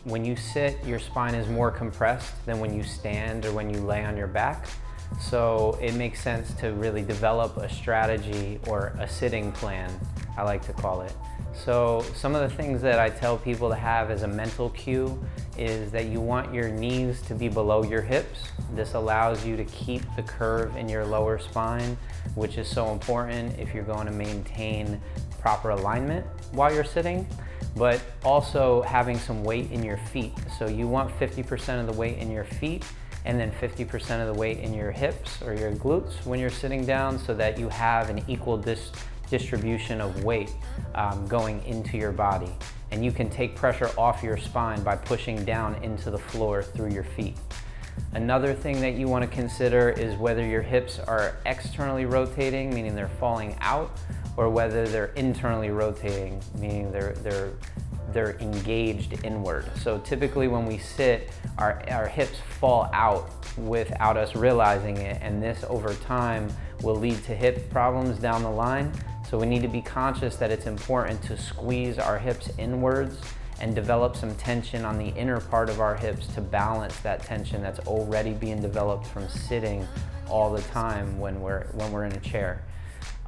When you sit, your spine is more compressed than when you stand or when you lay on your back. So it makes sense to really develop a strategy or a sitting plan, I like to call it. So some of the things that I tell people to have as a mental cue is that you want your knees to be below your hips. This allows you to keep the curve in your lower spine, which is so important if you're going to maintain proper alignment while you're sitting, but also having some weight in your feet. So you want 50% of the weight in your feet and then 50% of the weight in your hips or your glutes when you're sitting down, so that you have an equal distribution of weight going into your body. And you can take pressure off your spine by pushing down into the floor through your feet. Another thing that you want to consider is whether your hips are externally rotating, meaning they're falling out, or whether they're internally rotating, meaning they're engaged inward. So typically when we sit, our hips fall out without us realizing it, and this over time will lead to hip problems down the line. So we need to be conscious that it's important to squeeze our hips inwards and develop some tension on the inner part of our hips to balance that tension that's already being developed from sitting all the time when we're in a chair.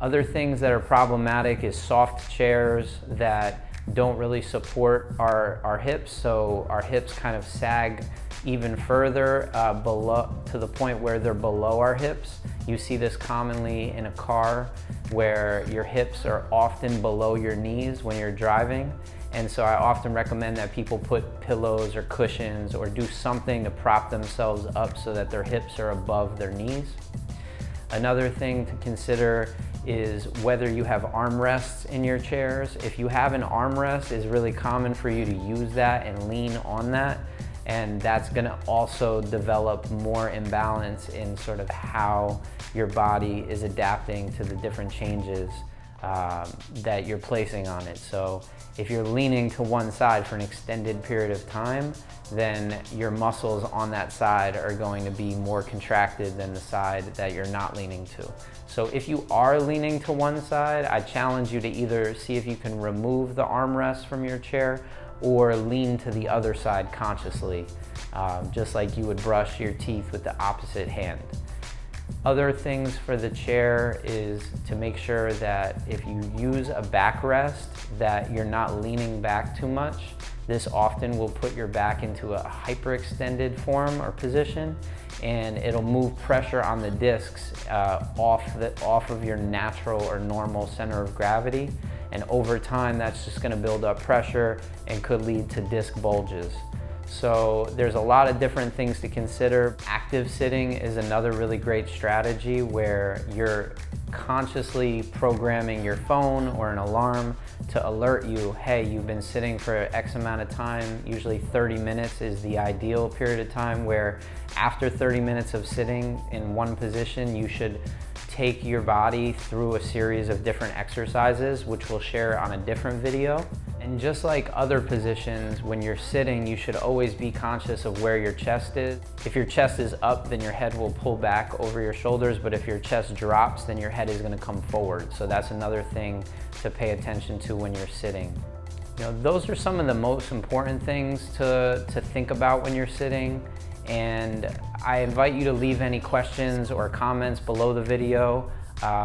Other things that are problematic is soft chairs that don't really support our hips, so our hips kind of sag even further below, to the point where they're below our hips. You see this commonly in a car where your hips are often below your knees when you're driving. And so I often recommend that people put pillows or cushions or do something to prop themselves up so that their hips are above their knees. Another thing to consider is whether you have armrests in your chairs. If you have an armrest, it's really common for you to use that and lean on that. And that's gonna also develop more imbalance in sort of how your body is adapting to the different changes that you're placing on it. So if you're leaning to one side for an extended period of time, then your muscles on that side are going to be more contracted than the side that you're not leaning to. So if you are leaning to one side, I challenge you to either see if you can remove the armrest from your chair or lean to the other side consciously, just like you would brush your teeth with the opposite hand. Other things for the chair is to make sure that if you use a backrest, that you're not leaning back too much. This often will put your back into a hyperextended form or position, and it'll move pressure on the discs off of your natural or normal center of gravity. And over time, that's just gonna build up pressure and could lead to disc bulges. So there's a lot of different things to consider. Active sitting is another really great strategy where you're consciously programming your phone or an alarm to alert you, hey, you've been sitting for X amount of time. Usually 30 minutes is the ideal period of time, where after 30 minutes of sitting in one position, you should take your body through a series of different exercises, which we'll share on a different video. And just like other positions, when you're sitting, you should always be conscious of where your chest is. If your chest is up, then your head will pull back over your shoulders, but if your chest drops, then your head is gonna come forward. So that's another thing to pay attention to when you're sitting. You know, those are some of the most important things to think about when you're sitting. And I invite you to leave any questions or comments below the video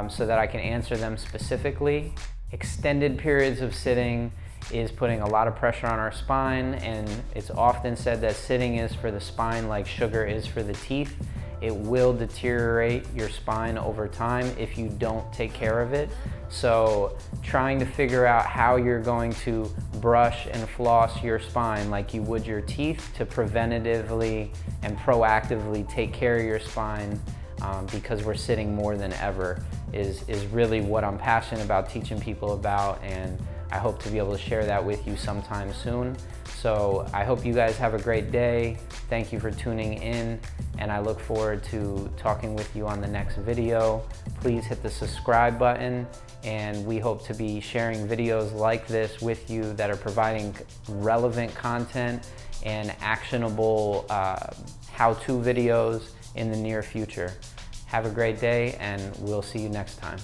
so that I can answer them specifically. Extended periods of sitting is putting a lot of pressure on our spine, and it's often said that sitting is for the spine like sugar is for the teeth. It will deteriorate your spine over time if you don't take care of it. So trying to figure out how you're going to brush and floss your spine like you would your teeth to preventatively and proactively take care of your spine because we're sitting more than ever is really what I'm passionate about teaching people about, and I hope to be able to share that with you sometime soon. So I hope you guys have a great day. Thank you for tuning in, and I look forward to talking with you on the next video. Please hit the subscribe button, and we hope to be sharing videos like this with you that are providing relevant content and actionable how-to videos in the near future. Have a great day, and we'll see you next time.